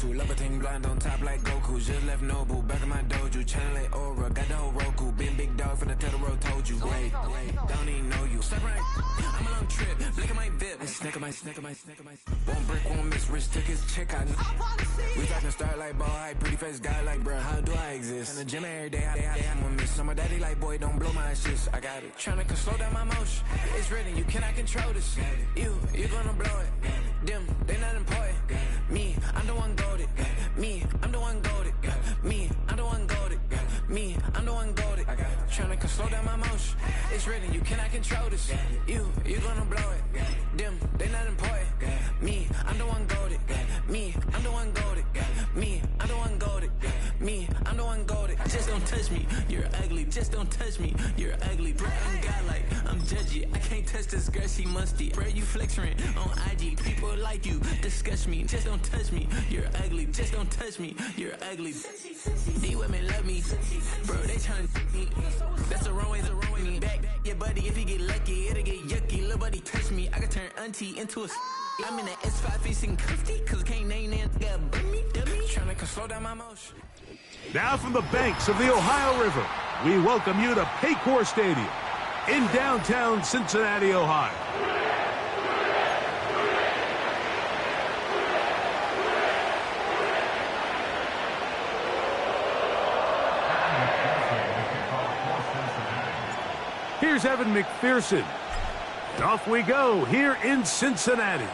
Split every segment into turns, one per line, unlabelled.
Goku. Levitating blind on top like Goku. Just left Nobu, back in my dojo. Channel like Aura, got the whole Roku. Been big dog from the Totoro told you. Wait, don't even know you. Step right, I'm a long trip. Look at my VIP. Snicker my. One brick, one miss. Rich took his chick out. We talking start like ball high, pretty face guy like bruh. How do I exist? In the gym every day, I'm gonna miss. Some of daddy like boy, don't blow my shit. I got it. Tryna slow down my motion. It's written, you cannot control this. You gonna blow it. Them, they not important. Me, I'm the one goated. Me, I'm the one goated. Me, I'm the one goated. Me, I'm the one goated. Tryna slow down my motion. It's written, you cannot control this. You gonna blow it. Them, they not important. Me, I'm the one goated. Me, I'm the one goated. Me, I'm the one goated. Me, I'm the one goated. Just don't touch me, you're ugly. Just don't touch me, you're ugly. Bro, I'm godlike, I'm judgy. I can't touch this girl, she musty. Bro, you flexing on IG. People like you disgust me. Just don't touch me, you're ugly. Just don't touch me, you're ugly. These women love me, bro. They tryna me. That's the wrong way, me back. Yeah, buddy, if you get lucky, it'll get yucky. Little buddy touch me, I can turn auntie into a. I'm in the S5 facing cuffy, cause can't name that guy but me, dummy. Tryna slow down my motion.
Now from the banks of the Ohio River, we welcome you to Paycor Stadium in downtown Cincinnati, Ohio. Here's Evan McPherson. Off we go here in Cincinnati.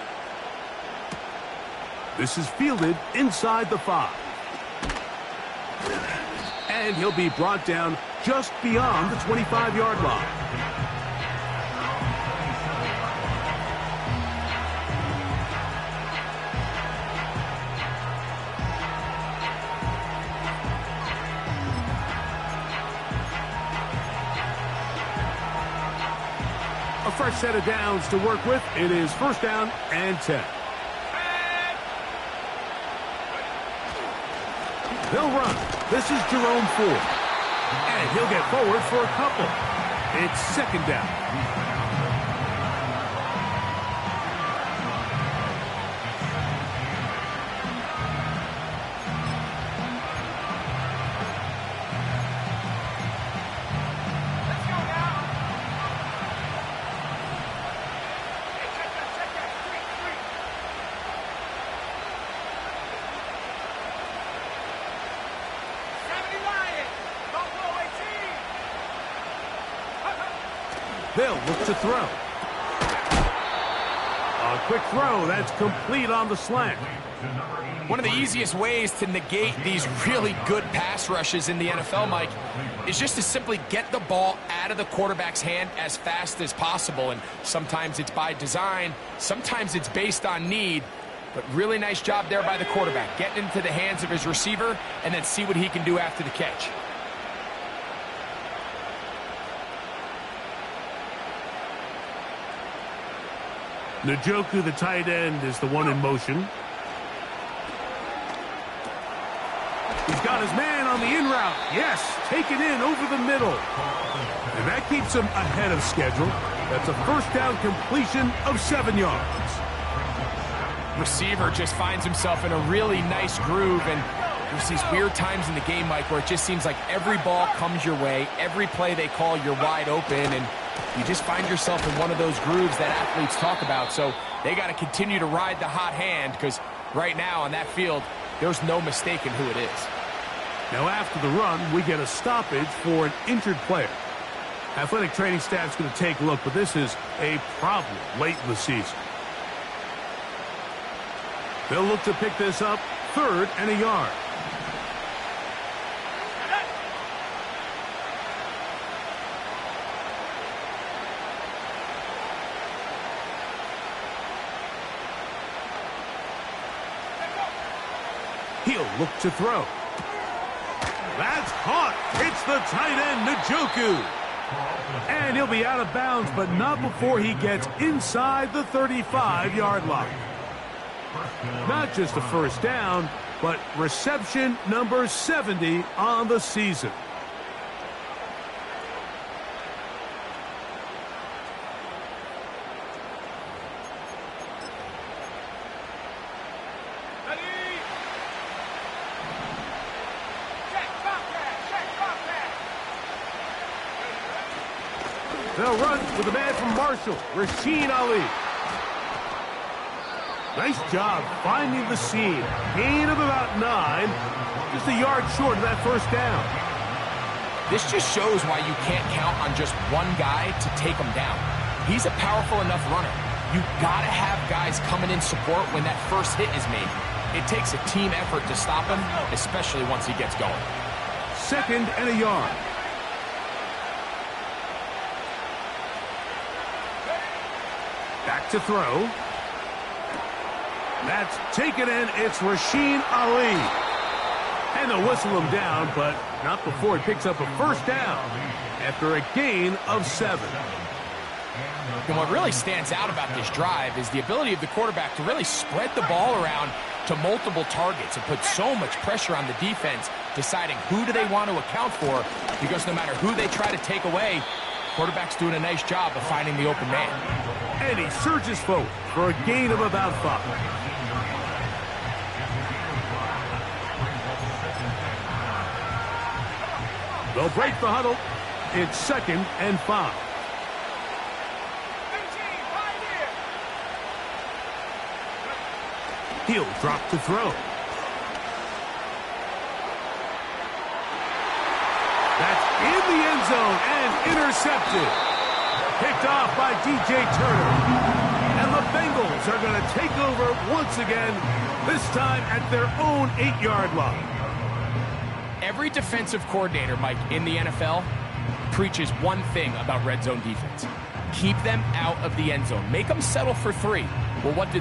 This is fielded inside the 5. And he'll be brought down just beyond the 25-yard line. A fresh set of downs to work with. It is first down and 10. They'll run. This is Jerome Ford. And he'll get forward for a couple. It's second down. They'll look to throw. A quick throw. That's complete on the slant.
One of the easiest ways to negate these really good pass rushes in the NFL, Mike, is just to simply get the ball out of the quarterback's hand as fast as possible. And sometimes it's by design, sometimes it's based on need. But really nice job there by the quarterback, getting into the hands of his receiver and then see what he can do after the catch.
Njoku, the tight end, is the one in motion. He's got his man on the in route. Yes, take it in over the middle. And that keeps him ahead of schedule. That's a first down completion of 7 yards.
Receiver just finds himself in a really nice groove, and there's these weird times in the game, Mike, where it just seems like every ball comes your way, every play they call, you're wide open, and you just find yourself in one of those grooves that athletes talk about. So they got to continue to ride the hot hand, because right now on that field, there's no mistaking who it is.
Now after the run, we get a stoppage for an injured player. Athletic training staff's going to take a look, but this is a problem late in the season. They'll look to pick this up, 3rd and a yard. He'll look to throw. That's caught. It's the tight end, Njoku. And he'll be out of bounds, but not before he gets inside the 35-yard line. Not just a first down, but reception number 70 on the season. They'll run with the man from Marshall, Rasheen Ali. Nice job finding the seam. Gain of about 9. Just a yard short of that first down.
This just shows why you can't count on just one guy to take him down. He's a powerful enough runner. You've got to have guys coming in support when that first hit is made. It takes a team effort to stop him, especially once he gets going.
2nd and a yard. Back to throw. That's taken in. It's Rasheen Ali. And they'll whistle him down, but not before he picks up a first down after a gain of 7.
And what really stands out about this drive is the ability of the quarterback to really spread the ball around to multiple targets and put so much pressure on the defense, deciding who do they want to account for, because no matter who they try to take away, quarterback's doing a nice job of finding the open man.
And he surges forward for a gain of about 5. They'll break the huddle. It's 2nd and 5. He'll drop to throw. That's in the end zone and intercepted. Picked off by DJ Turner. And the Bengals are going to take over once again, this time at their own 8-yard line.
Every defensive coordinator, Mike, in the NFL preaches one thing about red zone defense. Keep them out of the end zone. Make them settle for 3. Well, what do?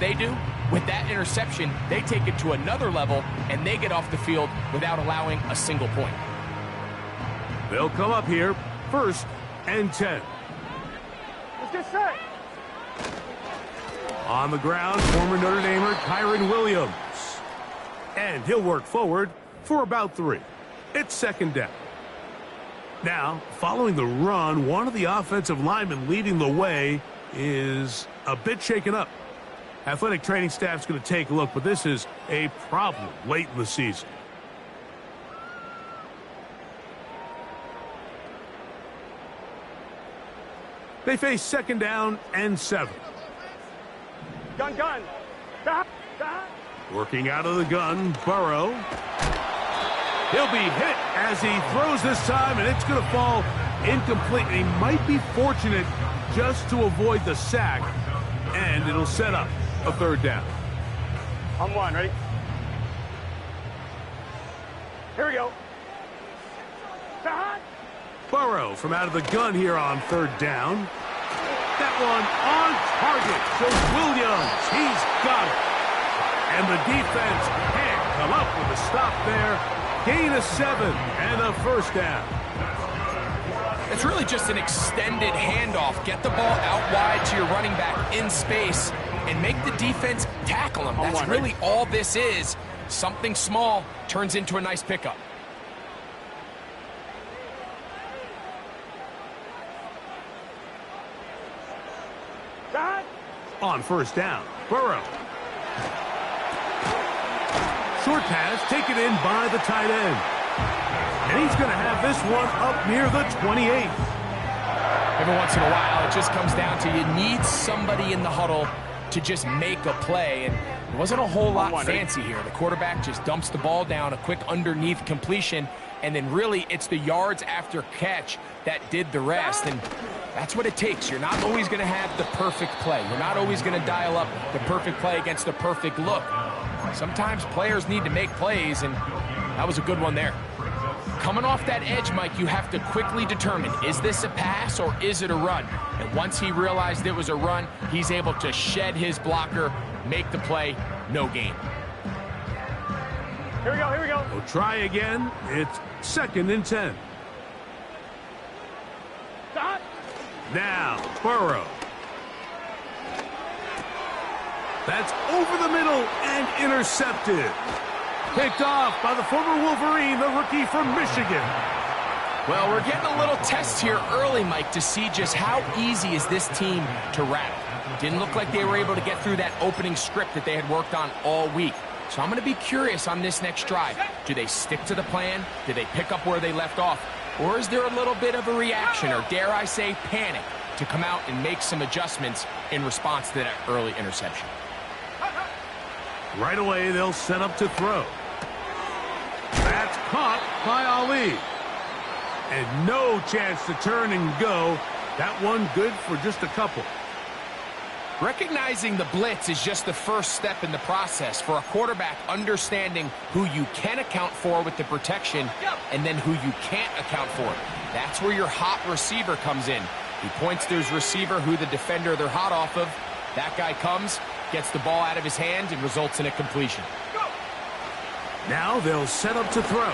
With that interception, they take it to another level, and they get off the field without allowing a single point.
They'll come up here, 1st and 10.
Let's get set.
On the ground, former Notre Damer Kyron Williams. And he'll work forward for about 3. It's 2nd down. Now, following the run, one of the offensive linemen leading the way is a bit shaken up. Athletic training staff's going to take a look, but this is a problem late in the season. They face 2nd down and 7.
Gun. Stop.
Working out of the gun, Burrow. He'll be hit as he throws this time, and it's going to fall incomplete. He might be fortunate just to avoid the sack, and it'll set up a 3rd down.
On 1, ready? Here we go. Stop.
Burrow from out of the gun here on 3rd down. That one on target. So Williams, he's got it. And the defense can't come up with a stop there. Gain of 7 and a 1st down.
It's really just an extended handoff. Get the ball out wide to your running back in space and make the defense tackle him. That's really all this is. Something small turns into a nice pickup.
On 1st down, Burrow. Short pass taken in by the tight end. And he's going to have this one up near the 28.
Every once in a while, it just comes down to you need somebody in the huddle to just make a play. And it wasn't a whole lot fancy here. The quarterback just dumps the ball down, a quick underneath completion, and then really it's the yards after catch that did the rest. And that's what it takes. You're not always going to have the perfect play. You're not always going to dial up the perfect play against the perfect look. Sometimes players need to make plays, and that was a good one there. Coming off that edge, Mike, you have to quickly determine, is this a pass or is it a run? And once he realized it was a run, he's able to shed his blocker, make the play, no gain.
Here we go.
We'll try again. It's 2nd and 10.
Stop.
Now, Burrow. That's over the middle and intercepted. Picked off by the former Wolverine, the rookie from Michigan.
Well, we're getting a little test here early, Mike, to see just how easy is this team to rattle. Didn't look like they were able to get through that opening script that they had worked on all week. So I'm going to be curious on this next drive. Do they stick to the plan? Do they pick up where they left off? Or is there a little bit of a reaction, or dare I say panic, to come out and make some adjustments in response to that early interception.
Right away, they'll set up to throw. That's caught by Ali. And no chance to turn and go. That one good for just a couple.
Recognizing the blitz is just the first step in the process for a quarterback, understanding who you can account for with the protection and then who you can't account for. That's where your hot receiver comes in. He points to his receiver, who the defender they're hot off of. That guy comes, gets the ball out of his hand, and results in a completion.
Now they'll set up to throw.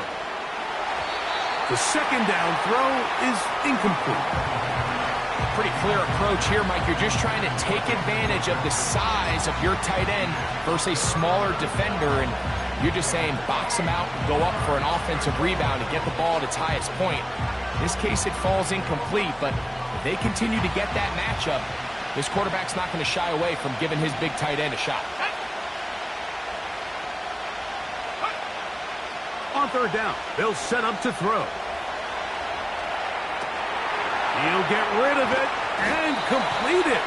The second down throw is incomplete.
Pretty clear approach here, Mike. You're just trying to take advantage of the size of your tight end versus a smaller defender, and you're just saying box him out, go up for an offensive rebound and get the ball at its highest point. In this case, it falls incomplete, but if they continue to get that matchup, this quarterback's not going to shy away from giving his big tight end a shot.
On third down, they'll set up to throw. He'll get rid of it and complete it.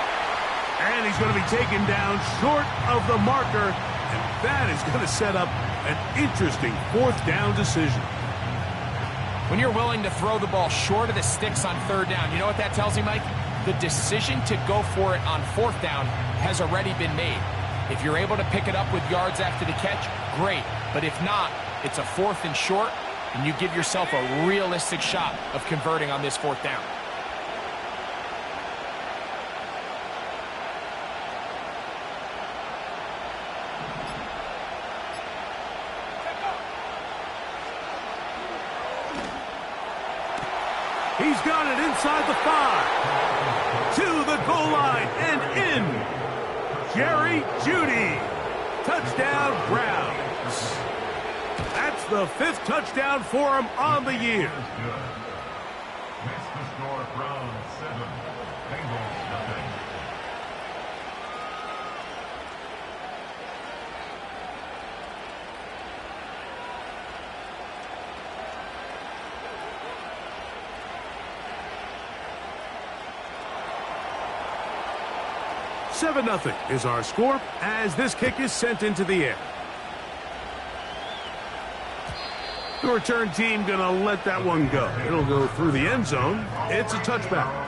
And he's going to be taken down short of the marker, and that is going to set up an interesting fourth down decision.
When you're willing to throw the ball short of the sticks on third down, you know what that tells you, Mike? The decision to go for it on fourth down has already been made. If you're able to pick it up with yards after the catch, great. But if not, it's a fourth and short, and you give yourself a realistic shot of converting on this fourth down.
He's got it inside the 5. To the goal line and in. Jerry Jeudy. Touchdown, Browns. That's the 5th touchdown for him on the year.
Next to score, Browns 7, Bengals nothing.
Seven 0 is our score as this kick is sent into the air. The return team going to let that one go. It'll go through the end zone. It's a touchback.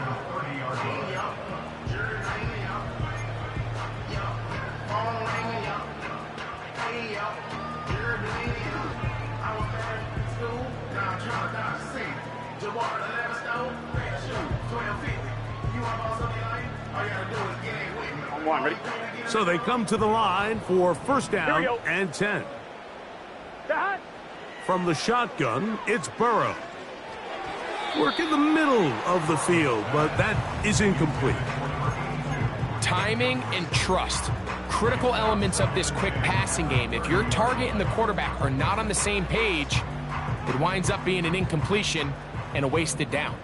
One, ready?
So they come to the line for first down and 10. From the shotgun, it's Burrow. Work in the middle of the field, but that is incomplete.
Timing and trust, critical elements of this quick passing game. If your target and the quarterback are not on the same page, it winds up being an incompletion and a wasted down.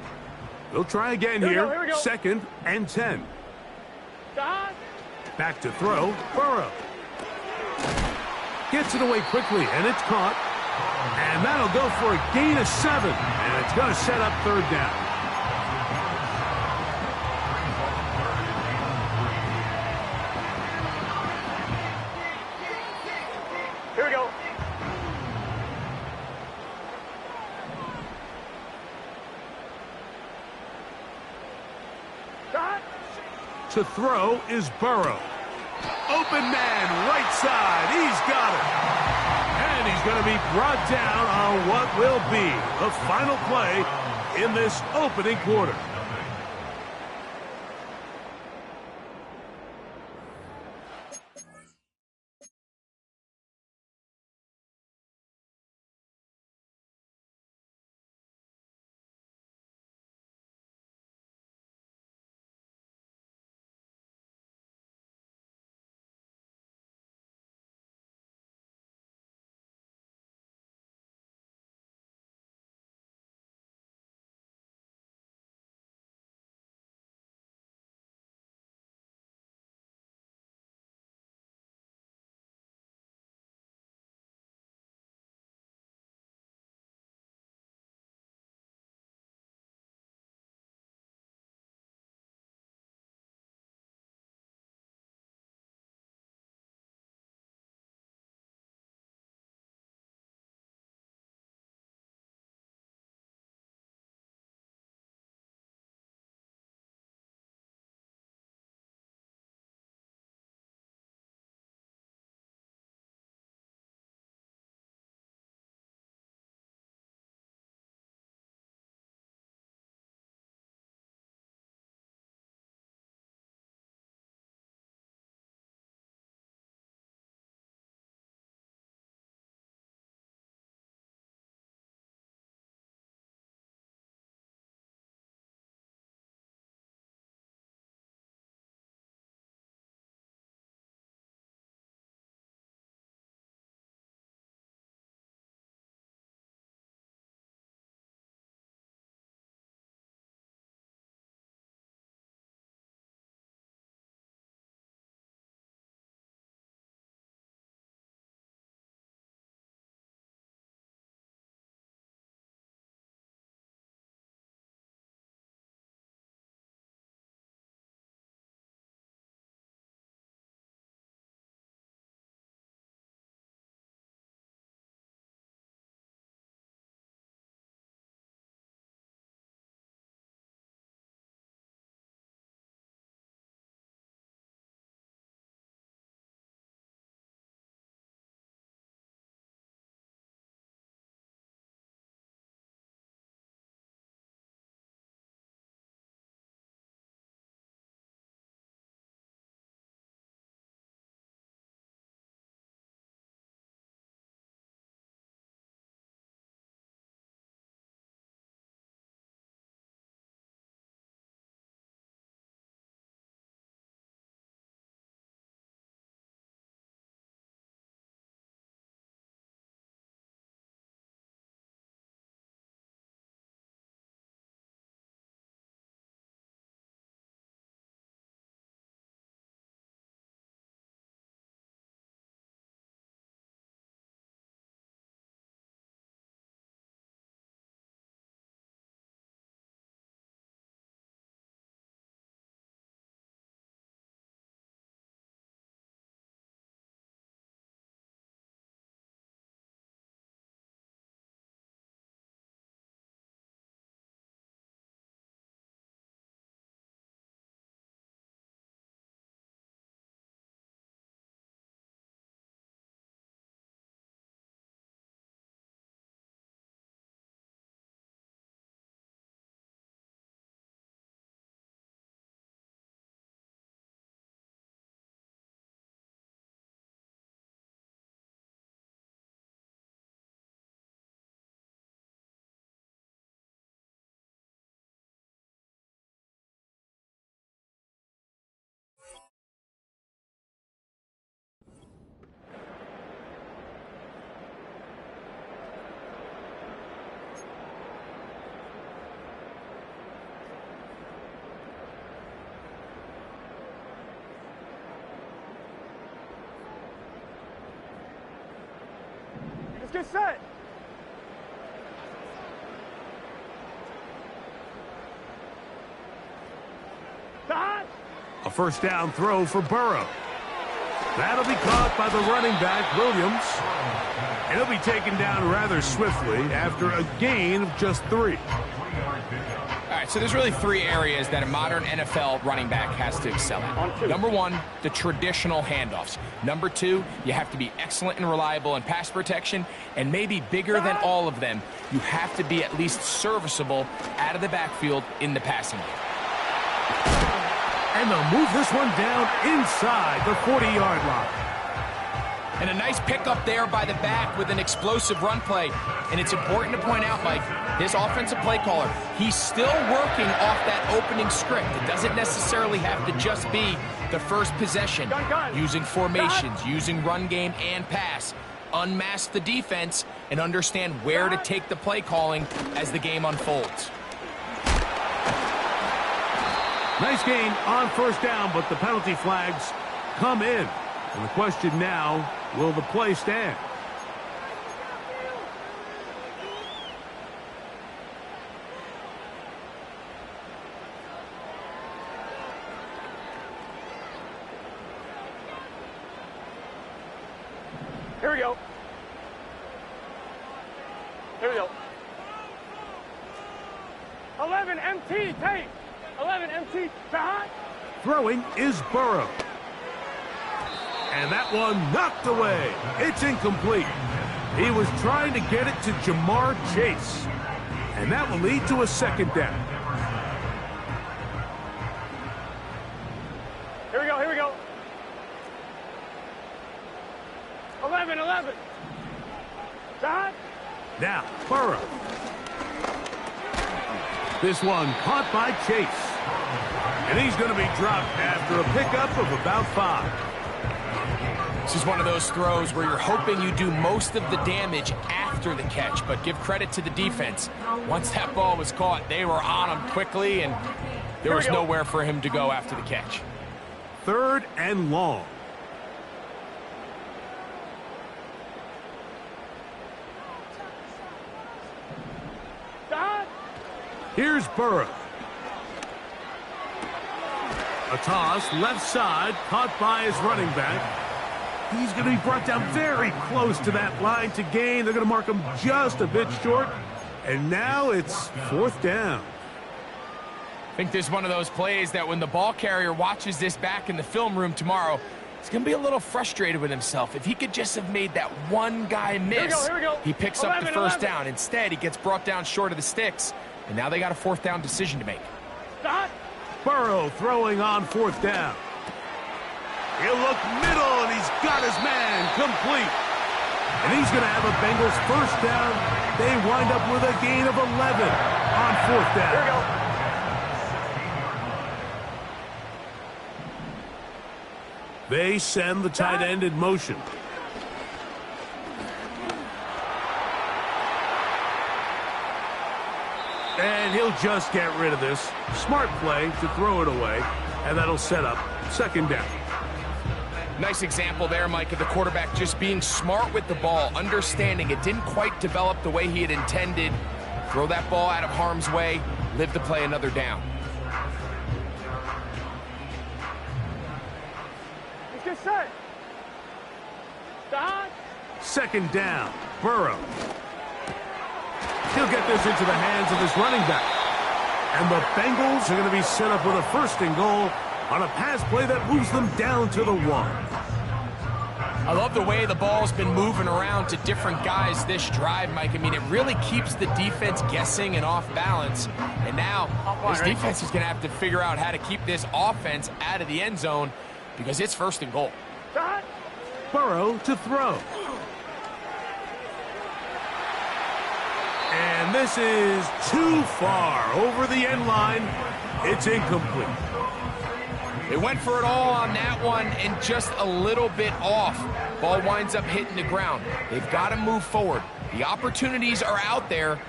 They'll try again here. Second and 10. Back to throw, Burrow. Gets it away quickly, and it's caught. And that'll go for a gain of 7. And it's going to set up third down.
Here we go.
To throw is Burrow. Open man, right side. He's got it. And he's going to be brought down on what will be the final play in this opening quarter.
Let's get set.
A first down throw for Burrow. That'll be caught by the running back, Williams. And he'll be taken down rather swiftly after a gain of just 3.
All right, so there's really 3 areas that a modern NFL running back has to excel at. Number 1, the traditional handoffs. Number 2, you have to be excellent and reliable in pass protection. And maybe bigger than all of them, you have to be at least serviceable out of the backfield in the passing game.
And they'll move this one down inside the 40-yard line.
And a nice pickup there by the back with an explosive run play. And it's important to point out, Mike, this offensive play caller, he's still working off that opening script. It doesn't necessarily have to just be the first possession. Using formations, using run game and pass. Unmask the defense and understand where to take the play calling as the game unfolds.
Nice gain on first down, but the penalty flags come in. And the question now, will the play stand?
Here we go. Here we go. 11 MT, tape. 11 MT, behind.
Throwing is Burrow. And that one knocked away. It's incomplete. He was trying to get it to Jamar Chase. And that will lead to a second down.
Here we go, here we go. 11, 11. Behind.
Now, Burrow. This one caught by Chase. And he's going to be dropped after a pickup of about 5.
This is one of those throws where you're hoping you do most of the damage after the catch, but give credit to the defense. Once that ball was caught, they were on him quickly, and there was nowhere for him to go after the catch.
3rd and long. Here's Burrow. A toss, left side, caught by his running back. He's going to be brought down very close to that line to gain. They're going to mark him just a bit short. And now it's 4th down.
I think this is one of those plays that when the ball carrier watches this back in the film room tomorrow, he's going to be a little frustrated with himself. If he could just have made that one guy miss,
here we go.
he picks
11,
up the first
11.
down. Instead, he gets brought down short of the sticks. And now they got a 4th down decision to make.
Burrow throwing on 4th down. He'll look middle, and he's got his man complete. And he's going to have a Bengals first down. They wind up with a gain of 11 on 4th down.
Here we go.
They send the tight end in motion. And he'll just get rid of this. Smart play to throw it away, and that'll set up 2nd down.
Nice example there, Mike, of the quarterback just being smart with the ball, understanding it didn't quite develop the way he had intended. Throw that ball out of harm's way, live to play another down.
Let's get set. Behind.
2nd down, Burrow. He'll get this into the hands of his running back. And the Bengals are going to be set up with a 1st and goal on a pass play that moves them down to the 1.
I love the way the ball's been moving around to different guys this drive, Mike. I mean, it really keeps the defense guessing and off balance. And now this defense is going to have to figure out how to keep this offense out of the end zone because it's 1st and goal.
Burrow to throw. And this is too far over the end line. It's incomplete.
They went for it all on that one and just a little bit off. Ball winds up hitting the ground. They've got to move forward. The opportunities are out there.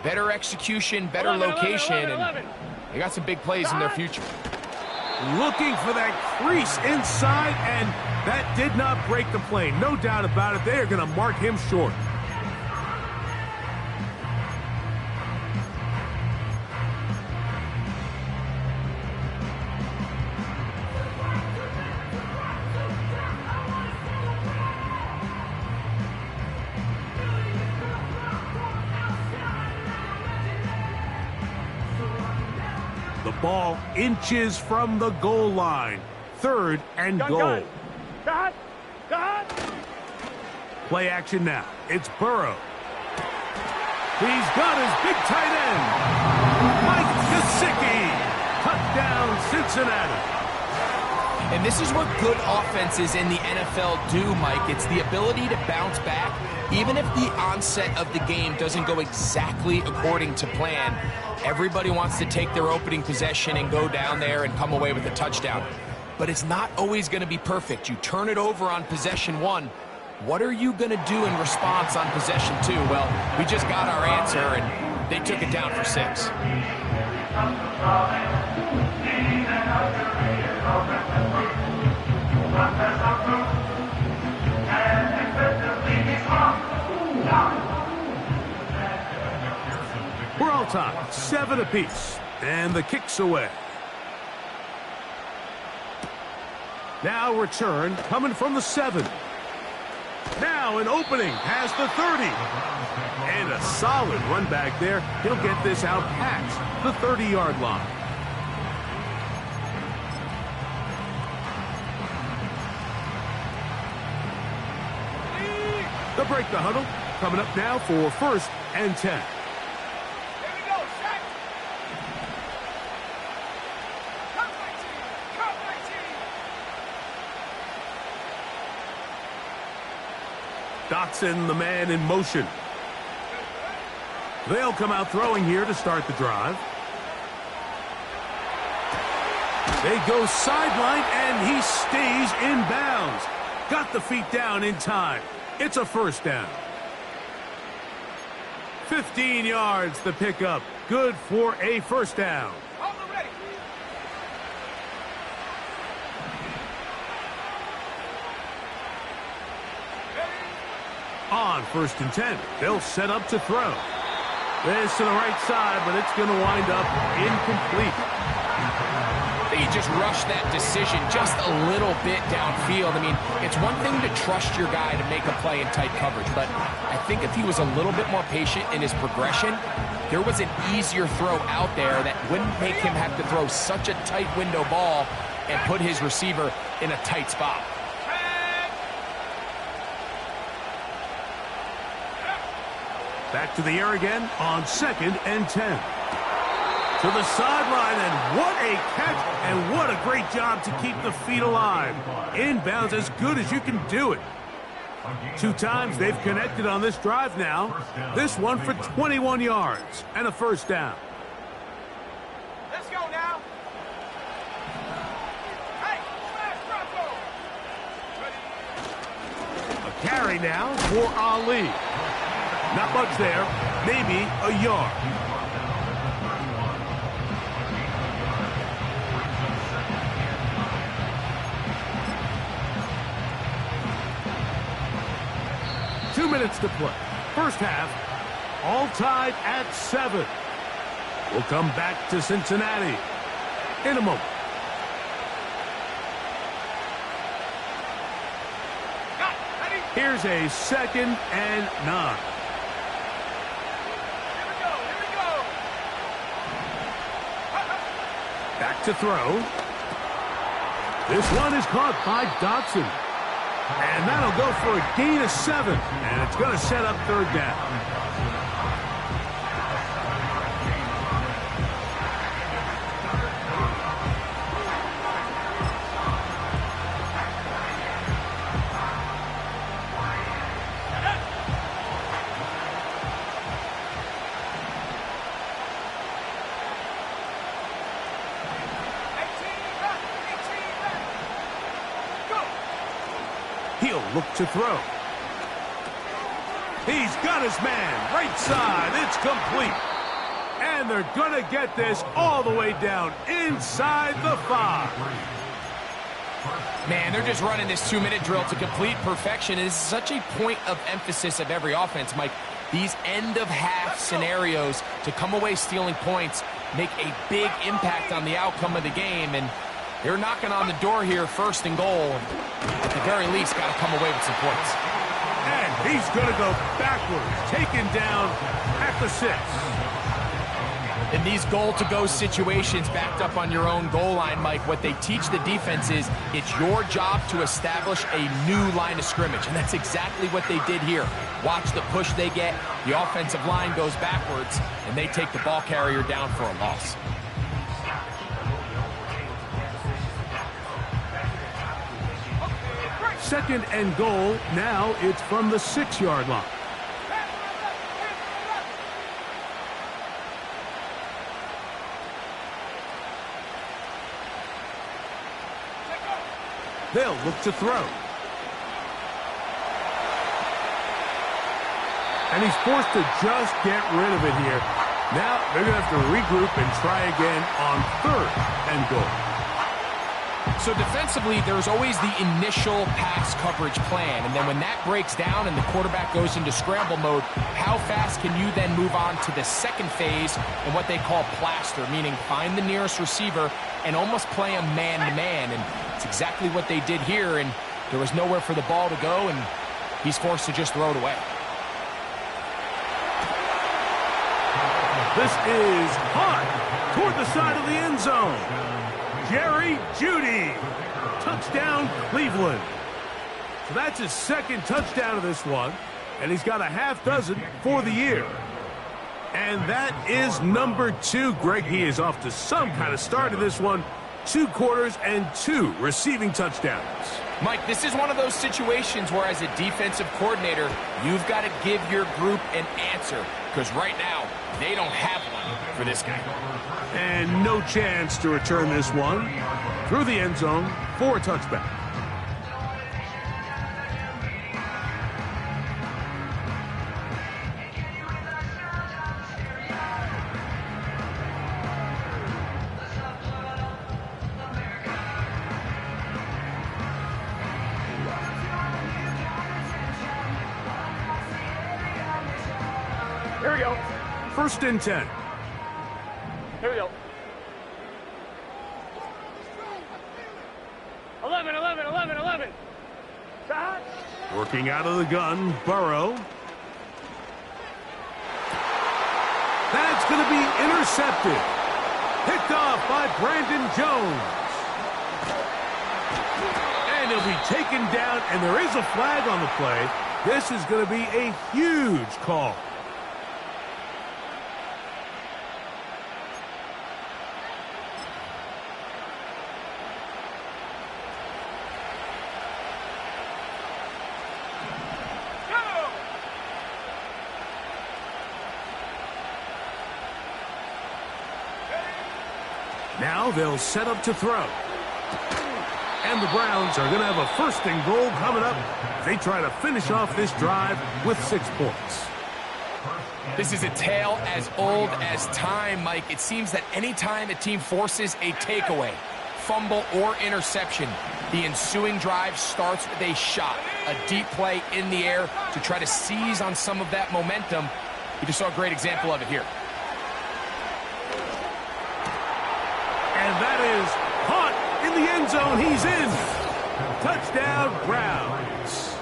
Better execution, better location, and they got some big plays in their future.
Looking for that crease inside, and that did not break the play. No doubt about it. They are going to mark him short. Ball inches from the goal line. 3rd and goal.
Gun.
Play action now. It's Burrow. He's got his big tight end. Mike Gesicki. Touchdown, Cincinnati.
And this is what good offenses in the NFL do, Mike. It's the ability to bounce back, even if the onset of the game doesn't go exactly according to plan. Everybody wants to take their opening possession and go down there and come away with a touchdown. But it's not always going to be perfect. You turn it over on possession 1. What are you going to do in response on possession 2? Well, we just got our answer, and they took it down for 6.
We're all tied, 7 apiece, and the kick's away. Now return coming from the 7. Now an opening past the 30. And a solid run back there. He'll get this out past the 30-yard line. They'll break the huddle. Coming up now for 1st and 10. Dotson, the man in motion. They'll come out throwing here to start the drive. They go sideline, and he stays in bounds. Got the feet down in time. It's a 1st down. 15 yards the pickup. Good for a 1st down. On 1st and 10, they'll set up to throw. This to the right side, but it's going to wind up incomplete.
He just rushed that decision just a little bit downfield. I mean, it's one thing to trust your guy to make a play in tight coverage, but I think if he was a little bit more patient in his progression, there was an easier throw out there that wouldn't make him have to throw such a tight window ball and put his receiver in a tight spot.
Back to the air again on 2nd and 10. To the sideline, and what a catch, and what a great job to keep the feet alive. Inbounds as good as you can do it. 2 times they've connected on this drive now. This one for 21 yards and a 1st down.
Let's go now. Hey, smash, Bronco.
A carry now for Ali. Not much there, maybe a yard. Two minutes to play. 1st half, all tied at 7. We'll come back to Cincinnati in a moment. Here's a 2nd and 9. Back to throw. This one is caught by Dotson. And that'll go for a gain of 7. And it's going to set up 3rd down. He'll look to throw. He's got his man. Right side. It's complete. And they're going to get this all the way down inside the 5.
Man, they're just running this 2-minute drill to complete perfection. It is such a point of emphasis of every offense, Mike. These end-of-half scenarios to come away stealing points make a big impact on the outcome of the game. And they're knocking on the door here, 1st and goal. At the very least, got to come away with some points.
And he's going to go backwards, taken down at the 6.
In these goal-to-go situations backed up on your own goal line, Mike, what they teach the defense is it's your job to establish a new line of scrimmage, and that's exactly what they did here. Watch the push they get. The offensive line goes backwards, and they take the ball carrier down for a loss.
Second and goal. Now it's from the 6-yard line. They'll look to throw. And he's forced to just get rid of it here. Now they're going to have to regroup and try again on 3rd and goal.
So defensively, there's always the initial pass coverage plan. And then when that breaks down and the quarterback goes into scramble mode, how fast can you then move on to the second phase and what they call plaster, meaning find the nearest receiver and almost play him man-to-man. And it's exactly what they did here, and there was nowhere for the ball to go, and he's forced to just throw it away.
This is hot toward the side of the end zone. Jerry Jeudy. Touchdown, Cleveland. So that's his second touchdown of this one, and he's got a half dozen for the year. And that is number 2. Greg, he is off to some kind of start in this one. 2 quarters and 2 receiving touchdowns.
Mike, this is one of those situations where as a defensive coordinator, you've got to give your group an answer, because right now, they don't have one for this guy.
And no chance to return this one through the end zone for a touchback.
Here we go.
1st and 10.
Here we go. 11, 11, 11, 11. Shot.
Working out of the gun, Burrow. That's going to be intercepted. Picked off by Brandon Jones. And he'll be taken down, and there is a flag on the play. This is going to be a huge call. Now they'll set up to throw. And the Browns are going to have a 1st and goal coming up. They try to finish off this drive with 6 points.
This is a tale as old as time, Mike. It seems that anytime a team forces a takeaway, fumble, or interception, the ensuing drive starts with a shot, a deep play in the air to try to seize on some of that momentum. You just saw a great example of it here.
And that is caught in the end zone. He's in. Touchdown, Browns.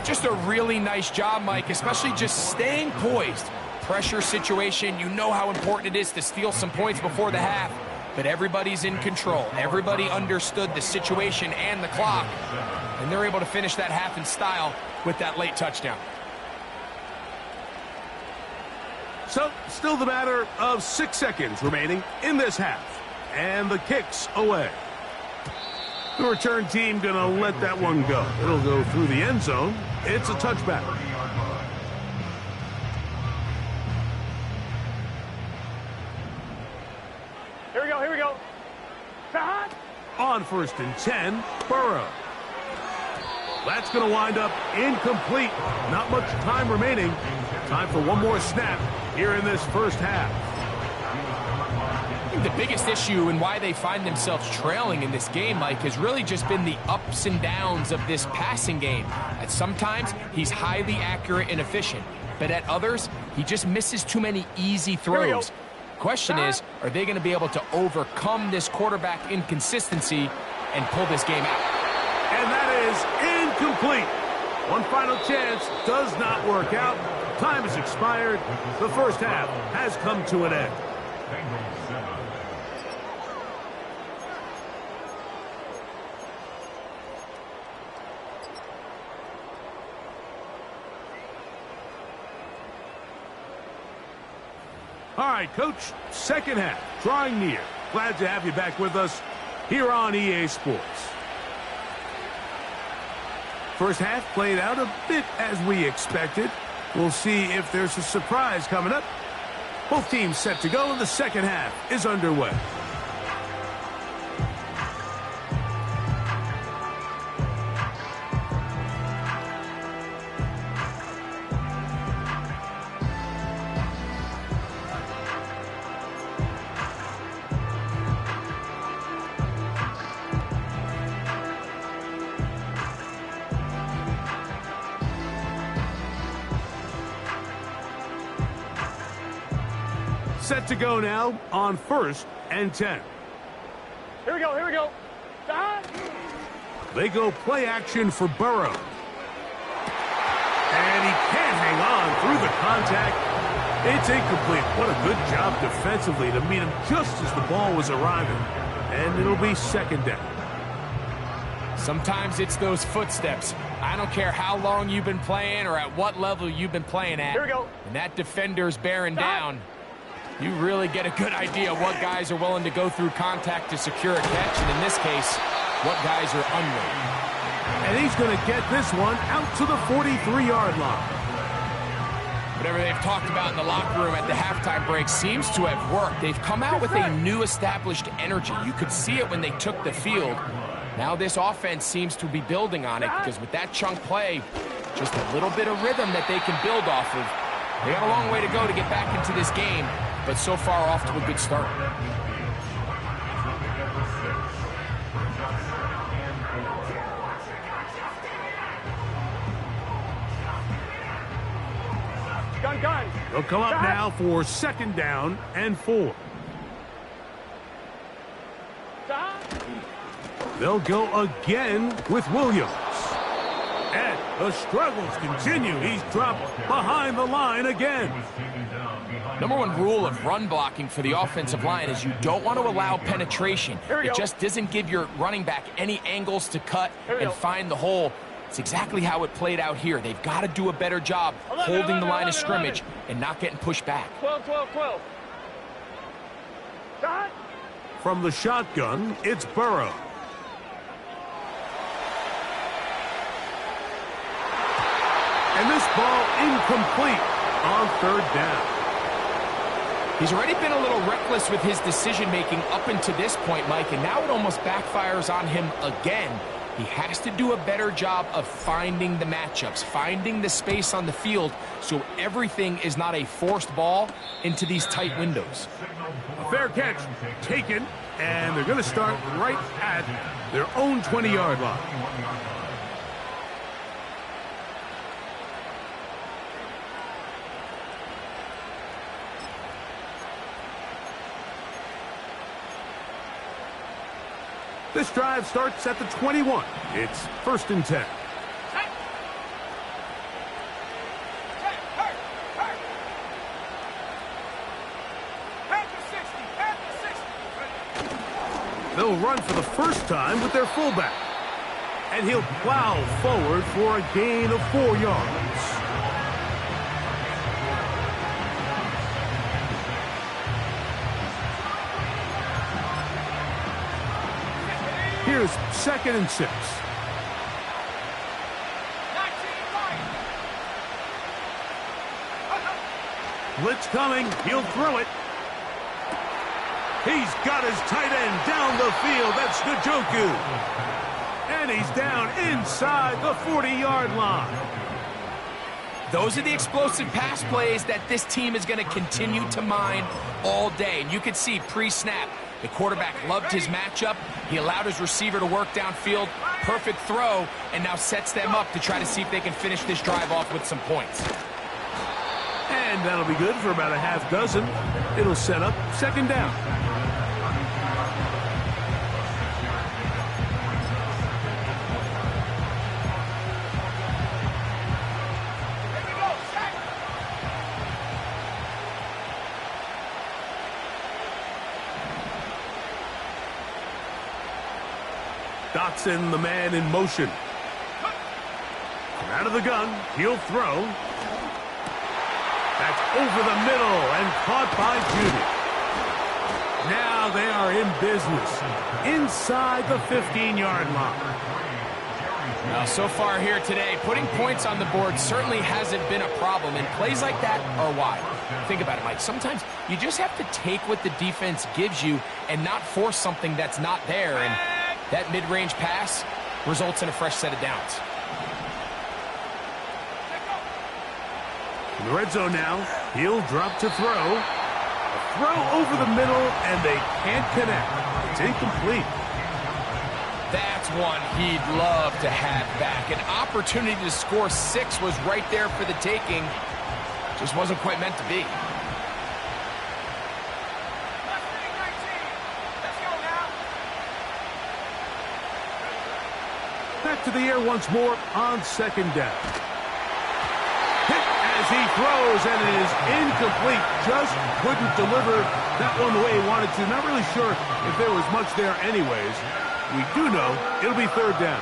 Just a really nice job, Mike, especially just staying poised. Pressure situation, you know how important it is to steal some points before the half, but everybody's in control. Everybody understood the situation and the clock, and they're able to finish that half in style with that late touchdown.
So, still the matter of 6 seconds remaining in this half. And the kick's away. The return team going to let that one go. It'll go through the end zone. It's a touchback.
Here we go, here we go. Shot.
On 1st and 10, Burrow. That's going to wind up incomplete. Not much time remaining. Time for one more snap here in this first half.
I think the biggest issue and why they find themselves trailing in this game, Mike, has really just been the ups and downs of this passing game. At sometimes, he's highly accurate and efficient, but at others, he just misses too many easy throws. Question is, are they going to be able to overcome this quarterback inconsistency and pull this game out?
And that is incomplete. One final chance does not work out. Time has expired. The first half has come to an end.
Bengals 7.
All right, Coach, second half, drawing near. Glad to have you back with us here on EA Sports. First half played out a bit as we expected. We'll see if there's a surprise coming up. Both teams set to go, and the second half is underway. Set to go now on 1st and 10.
Here we go, here we go.
They go play action for Burrow. And he can't hang on through the contact. It's incomplete. What a good job defensively to meet him just as the ball was arriving. And it'll be second down.
Sometimes it's those footsteps. I don't care how long you've been playing or at what level you've been playing at.
Here we go.
When that defender's bearing down, you really get a good idea of what guys are willing to go through contact to secure a catch, and in this case, what guys are unwilling.
And he's going to get this one out to the 43-yard line.
Whatever they've talked about in the locker room at the halftime break seems to have worked. They've come out with a new established energy. You could see it when they took the field. Now this offense seems to be building on it because with that chunk play, just a little bit of rhythm that they can build off of. They got a long way to go to get back into this game, but so far off to a good start.
Gun.
They'll come up now for second down and 4. They'll go again with Williams. And the struggles continue. He's dropped behind the line again.
Number one rule of run blocking for the offensive line is you don't want to allow penetration. It just doesn't give your running back any angles to cut and find the hole. It's exactly how it played out here. They've got to do a better job holding the line of scrimmage and not getting pushed back.
12.
From the shotgun, it's Burrow. And this ball incomplete on third down.
He's already been a little reckless with his decision-making up until this point, Mike, and now it almost backfires on him again. He has to do a better job of finding the matchups, finding the space on the field so everything is not a forced ball into these tight windows.
A fair catch taken, and they're going to start right at their own 20-yard line. This drive starts at the 21. It's 1st and 10. They'll run for the first time with their fullback. And he'll plow forward for a gain of 4 yards. Here's 2nd and 6. Blitz coming. He'll throw it. He's got his tight end down the field. That's Njoku. And he's down inside the 40-yard line.
Those are the explosive pass plays that this team is going to continue to mine all day. And you can see pre-snap, the quarterback loved his matchup. He allowed his receiver to work downfield. Perfect throw, and now sets them up to try to see if they can finish this drive off with some points.
And that'll be good for about a half dozen. It'll set up 2nd down. Dotson, the man in motion. Out of the gun, he'll throw. That's over the middle and caught by Judy. Now they are in business inside the 15-yard line.
Now, so far here today, putting points on the board certainly hasn't been a problem, and plays like that are why. Think about it, Mike. Sometimes you just have to take what the defense gives you and not force something that's not there, and that mid-range pass results in a fresh set of downs.
In the red zone now, he'll drop to throw. A throw over the middle, and they can't connect. It's incomplete.
That's one he'd love to have back. An opportunity to score 6 was right there for the taking. Just wasn't quite meant to be.
Back to the air once more on second down. Hit as he throws, and it is incomplete. Just couldn't deliver that one the way he wanted to. Not really sure if there was much there anyways. We do know it'll be third down.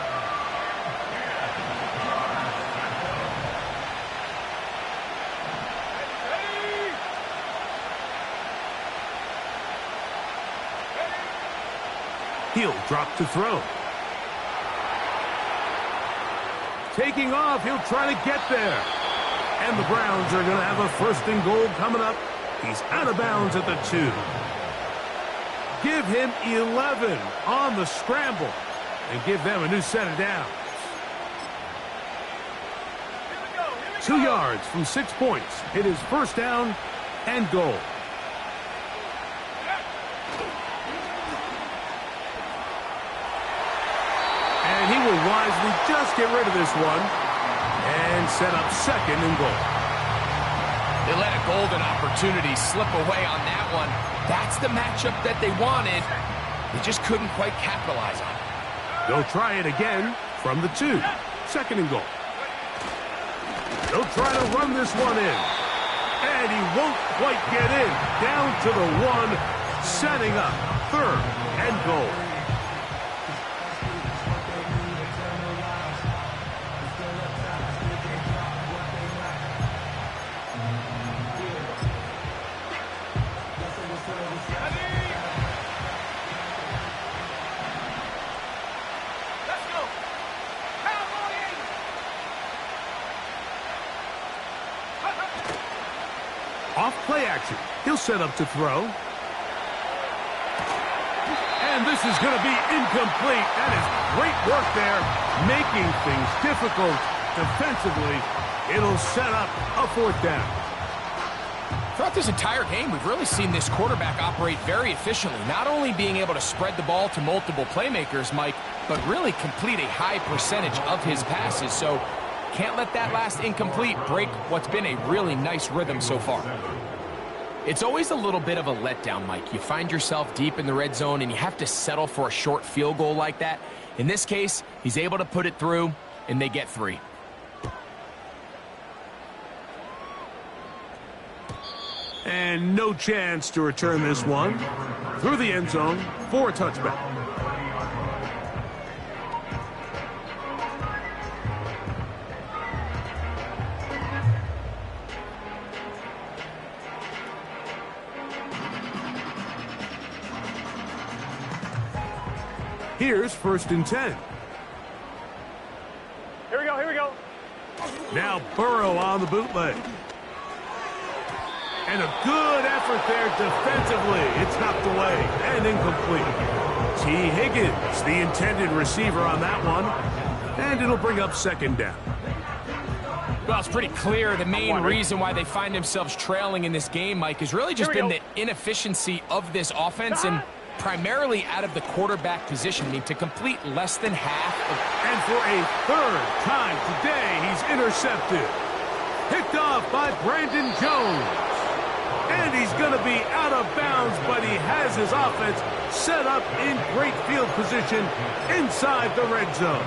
He'll drop to throw. Taking off, he'll try to get there. And the Browns are going to have a first and goal coming up. He's out of bounds at the 2. Give him 11 on the scramble and give them a new set of downs. 2 yards from 6 points. It is first down and goal. And he will wisely just get rid of this one and set up second and goal.
They let a golden opportunity slip away on that one. That's the matchup that they wanted. They just couldn't quite capitalize on it.
They'll try it again from the 2. Second and goal. They'll try to run this one in. And he won't quite get in. Down to the 1, setting up third and goal. Off play action. He'll set up to throw. And this is going to be incomplete. That is great work there, making things difficult defensively. It'll set up a fourth down.
Throughout this entire game, we've really seen this quarterback operate very efficiently, not only being able to spread the ball to multiple playmakers, Mike, but really complete a high percentage of his passes. So can't let that last incomplete break what's been a really nice rhythm so far. It's always a little bit of a letdown, Mike. You find yourself deep in the red zone and you have to settle for a short field goal like that. In this case, he's able to put it through, and they get 3.
And no chance to return this one through the end zone for a touchback. Here's first and 10.
Here we go, here we go.
Now Burrow on the bootleg. And a good effort there defensively. It's knocked away and incomplete. T. Higgins, the intended receiver on that one. And it'll bring up second down.
Well, it's pretty clear the main reason why they find themselves trailing in this game, Mike, has really just been the inefficiency of this offense and primarily out of the quarterback position. I mean, to complete less than half.
And for a third time today, he's intercepted. Picked off by Brandon Jones. And he's going to be out of bounds, but he has his offense set up in great field position inside the red zone.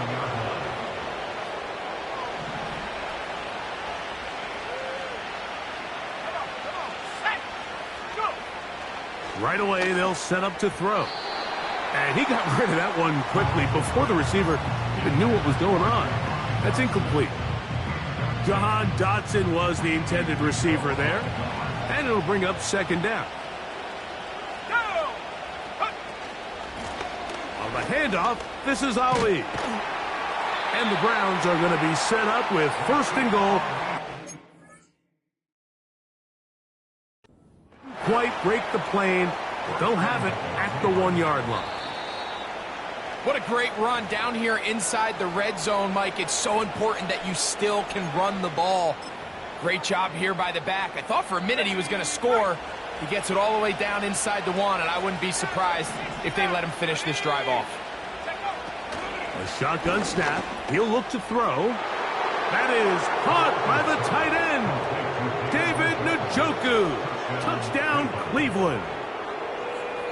Right away, they'll set up to throw. And he got rid of that one quickly before the receiver even knew what was going on. That's incomplete. Jahan Dotson was the intended receiver there. And it'll bring up second down. On the handoff, this is Ali. And the Browns are going to be set up with first and goal. Quite break the plane. They'll have it at the 1-yard line.
What a great run down here inside the red zone, Mike. It's so important that you still can run the ball. Great job here by the back. I thought for a minute he was going to score. He gets it all the way down inside the 1, and I wouldn't be surprised if they let him finish this drive off.
A shotgun snap. He'll look to throw. That is caught by the tight end, David Njoku. Touchdown, Cleveland.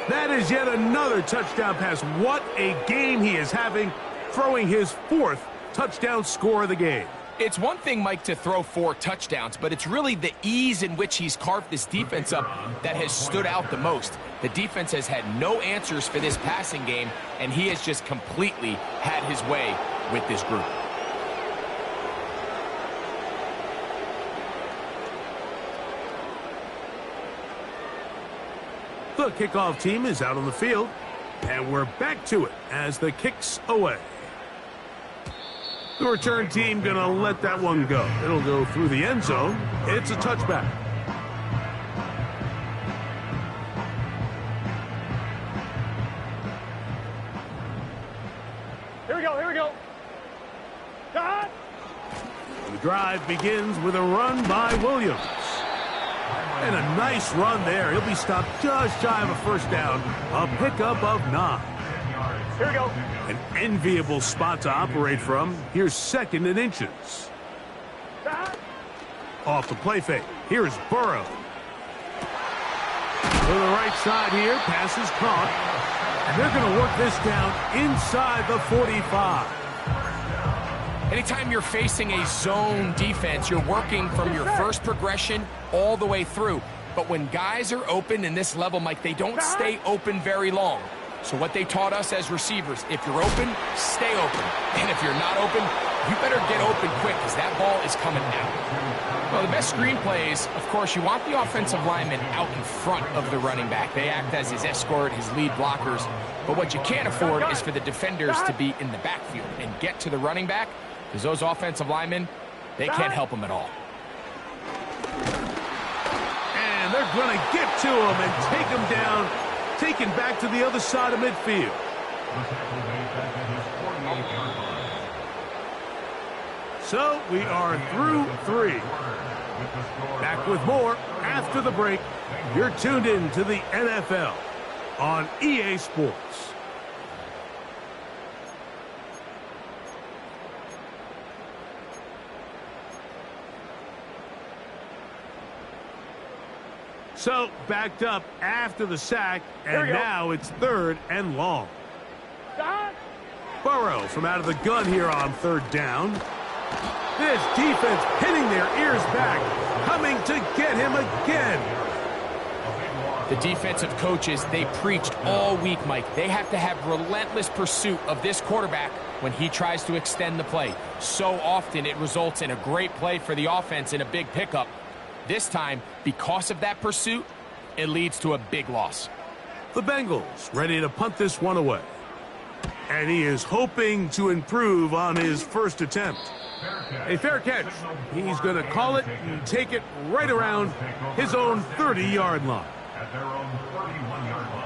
That is yet another touchdown pass. What a game he is having, throwing his 4th touchdown score of the game.
It's one thing, Mike, to throw 4 touchdowns, but it's really the ease in which he's carved this defense up that has stood out the most. The defense has had no answers for this passing game, and he has just completely had his way with this group.
The kickoff team is out on the field, and we're back to it as the kick's away. The return team going to let that one go. It'll go through the end zone. It's a touchback.
Here we go, here we go. God!
The drive begins with a run by Williams. And a nice run there. He'll be stopped just shy of a first down. A pickup of 9.
Here we go.
An enviable spot to operate from. Here's 2nd and inches. Off the play fake. Here's Burrow. To the right side here. Pass is caught. And they're going to work this down inside the 45.
Anytime you're facing a zone defense, you're working from your first progression all the way through. But when guys are open in this level, Mike, they don't stay open very long. So what they taught us as receivers, if you're open, stay open. And if you're not open, you better get open quick because that ball is coming out. Well, the best screen plays, of course, you want the offensive lineman out in front of the running back. They act as his escort, his lead blockers. But what you can't afford is for the defenders to be in the backfield and get to the running back, because those offensive linemen, they can't help him at all.
And they're going to get to him and take him down, taken back to the other side of midfield. So we are through 3. Back with more after the break. You're tuned in to the NFL on EA Sports. So, backed up after the sack, and now it's 3rd and long. Burrow from out of the gun here on 3rd down. This defense pinning their ears back, coming to get him again.
The defensive coaches, they preached all week, Mike. They have to have relentless pursuit of this quarterback when he tries to extend the play. So often it results in a great play for the offense and a big pickup. This time, because of that pursuit, it leads to a big loss.
The Bengals ready to punt this one away. And he is hoping to improve on his first attempt. A fair catch. He's going to call it and take it right around his own 30-yard line.
At their own 31-yard line.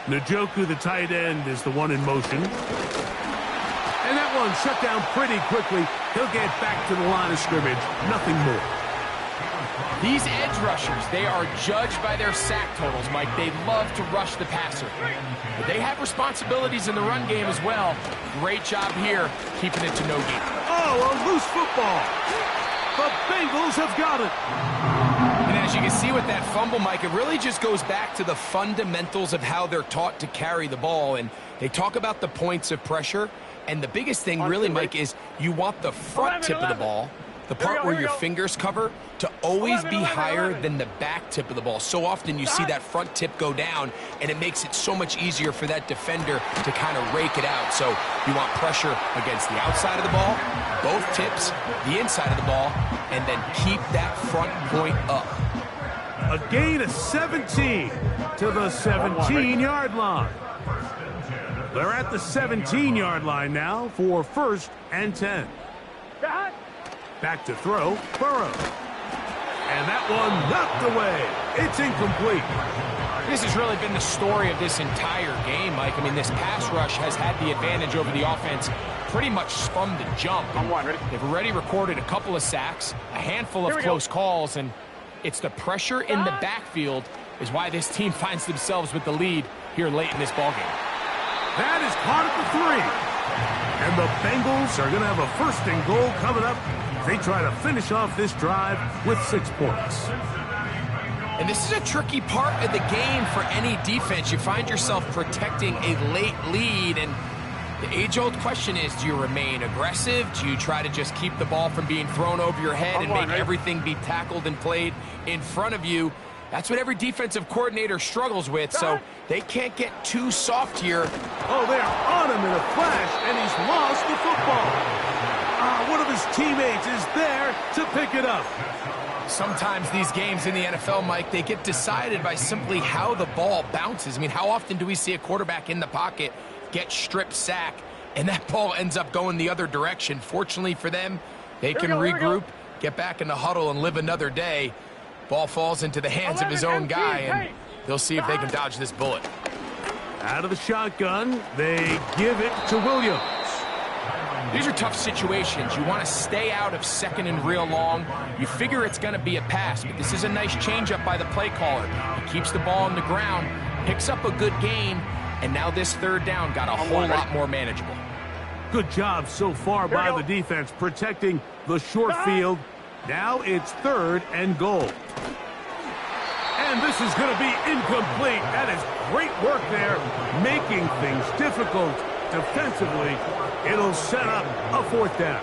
Njoku, the tight end, is the one in motion. And that one shut down pretty quickly. He'll get back to the line of scrimmage. Nothing more.
These edge rushers, they are judged by their sack totals, Mike. They love to rush the passer. But they have responsibilities in the run game as well. Great job here, keeping it to no gain.
Oh, a loose football. The Bengals have got it.
And as you you can see with that fumble, Mike, it really just goes back to the fundamentals of how they're taught to carry the ball. And they talk about the points of pressure. And the biggest thing really, Mike, is you want the front tip of the ball, the part where your fingers cover, to always be higher than the back tip of the ball. So often you see that front tip go down, and it makes it so much easier for that defender to kind of rake it out. So you want pressure against the outside of the ball, both tips, the inside of the ball, and then keep that front point up.
A gain of 17 to the 17-yard line. They're at the 17-yard line now for 1st and 10. Back to throw, Burrow. And that one knocked away. It's incomplete.
This has really been the story of this entire game, Mike. I mean, this pass rush has had the advantage over the offense pretty much from the jump. They've already recorded a couple of sacks, a handful of close calls, and it's the pressure in the backfield is why this team finds themselves with the lead here late in this ballgame.
That is caught at the 3. And the Bengals are going to have a 1st and goal coming up. They try to finish off this drive with 6 points.
And this is a tricky part of the game for any defense. You find yourself protecting a late lead, and the age-old question is, do you remain aggressive? Do you try to just keep the ball from being thrown over your head and make everything be tackled and played in front of you? That's what every defensive coordinator struggles with, so they can't get too soft here.
Oh, they're on him in a flash, and he's lost the football. One of his teammates is there to pick it up.
Sometimes these games in the NFL, Mike, they get decided by simply how the ball bounces. I mean, how often do we see a quarterback in the pocket get strip sack, and that ball ends up going the other direction? Fortunately for them, they can regroup, get back in the huddle, and live another day. Ball falls into the hands of his own guy, and they'll see if they can dodge this bullet.
Out of the shotgun, they give it to Williams.
These are tough situations. You want to stay out of 2nd and real long. You figure it's going to be a pass, but this is a nice changeup by the play caller. He keeps the ball on the ground, picks up a good gain, and now this 3rd down got a whole lot more manageable.
Good job so far by the defense protecting the short field. Now it's 3rd and goal. And this is going to be incomplete. That is great work there, making things difficult defensively. It'll set up a 4th down.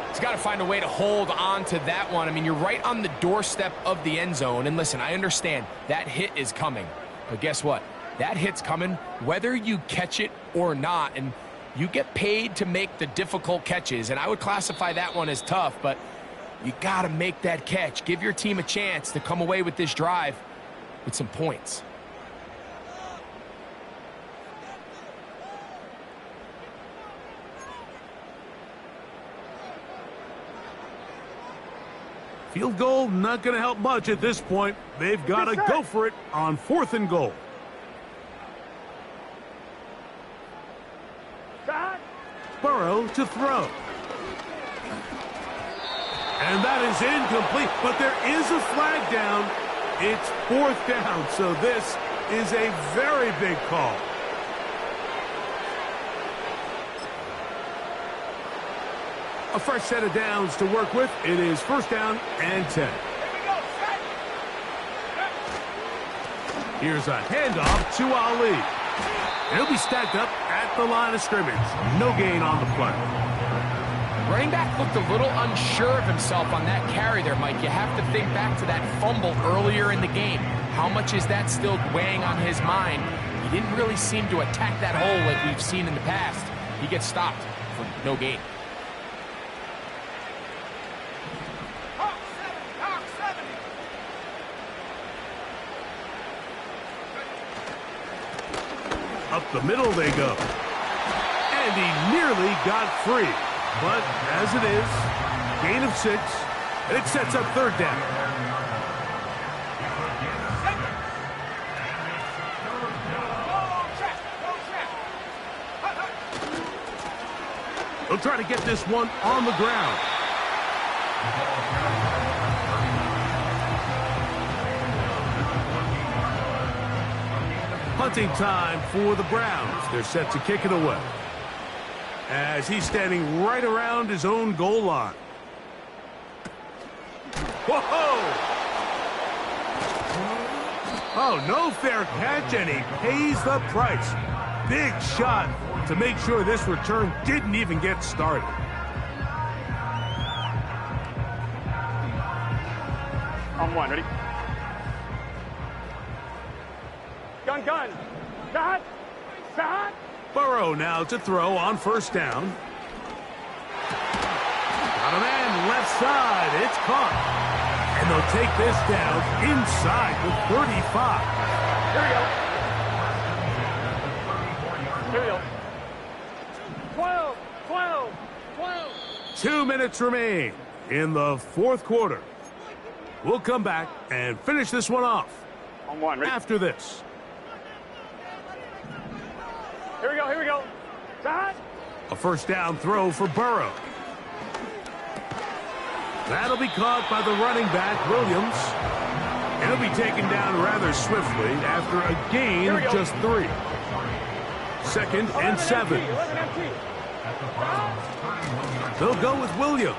He's got to find a way to hold on to that one. I mean, you're right on the doorstep of the end zone. And listen, I understand that hit is coming. But guess what? That hit's coming whether you catch it or not. And you get paid to make the difficult catches. And I would classify that one as tough, but you got to make that catch. Give your team a chance to come away with this drive with some points.
Field goal not going to help much at this point. They've got to go for it on 4th and goal. Burrow to throw. And that is incomplete, but there is a flag down. It's 4th down, so this is a very big call. A fresh set of downs to work with. It is 1st down and 10. Here's a handoff to Ali. He'll be stacked up at the line of scrimmage. No gain on the play.
Running back looked a little unsure of himself on that carry there, Mike. You have to think back to that fumble earlier in the game. How much is that still weighing on his mind? He didn't really seem to attack that hole like we've seen in the past. He gets stopped for no gain.
Up the middle they go. And he nearly got free. But as it is, gain of 6, and it sets up 3rd down. They'll try to get this one on the ground. Punting time for the Browns. They're set to kick it away, as he's standing right around his own goal line. Whoa! Oh, no fair catch, and he pays the price. Big shot to make sure this return didn't even get started.
On one, ready? Gun, gun. Shot. Shot.
Burrow now to throw on first down. Got a man left side. It's caught. And they'll take this down inside the 35.
Here we go. 12, 12, 12.
2 minutes remain in the fourth quarter. We'll come back and finish this one off
On one, ready?
after this.
Here we go, here we go. Shot.
A first down throw for Burrow. That'll be caught by the running back, Williams. And he'll be taken down rather swiftly after a gain of just 3. Second and 7.
11 MT.
They'll go with Williams.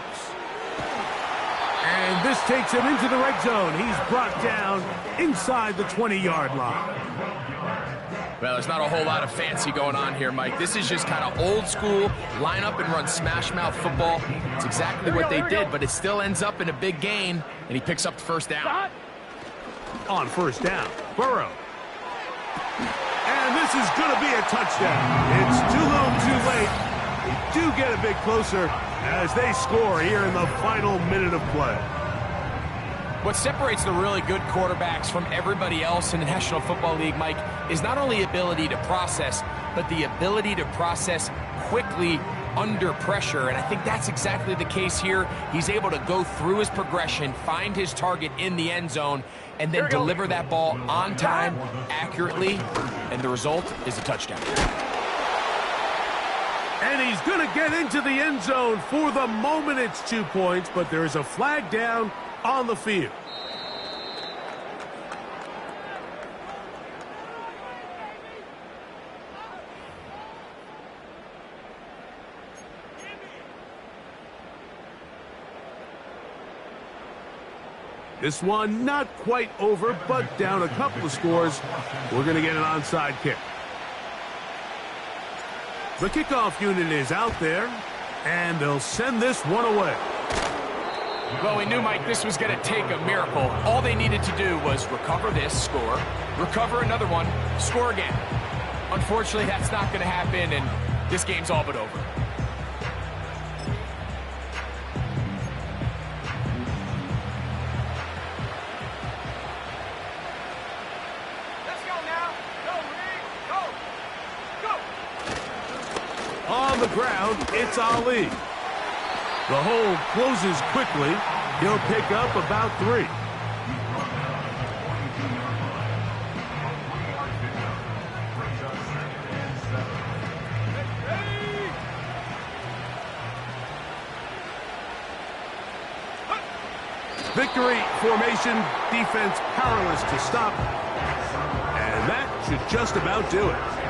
And this takes him into the red zone. He's brought down inside the 20-yard line.
Well, there's not a whole lot of fancy going on here, Mike. This is just kind of old school, line up and run smash mouth football. It's exactly what they did, but it still ends up in a big gain, and he picks up the first down.
On first down, Burrow. And this is going to be a touchdown. It's too little too late. They do get a bit closer as they score here in the final minute of play.
What separates the really good quarterbacks from everybody else in the National Football League, Mike, is not only ability to process, but the ability to process quickly under pressure. And I think that's exactly the case here. He's able to go through his progression, find his target in the end zone, and then deliver that ball on time, accurately, and the result is a touchdown.
And he's going to get into the end zone. For the moment, it's 2 points, but there's a flag down on the field. This one not quite over, but down a couple of scores. We're going to get an onside kick. The kickoff unit is out there, and they'll send this one away.
Well, we knew, Mike, this was going to take a miracle. All they needed to do was recover this, score, recover another one, score again. Unfortunately, that's not going to happen, and this game's all but over.
Let's go now. Go, Reed. Go. Go.
On the ground, it's Ali. The hole closes quickly. He'll pick up about 3. Victory formation, defense powerless to stop. And that should just about do it.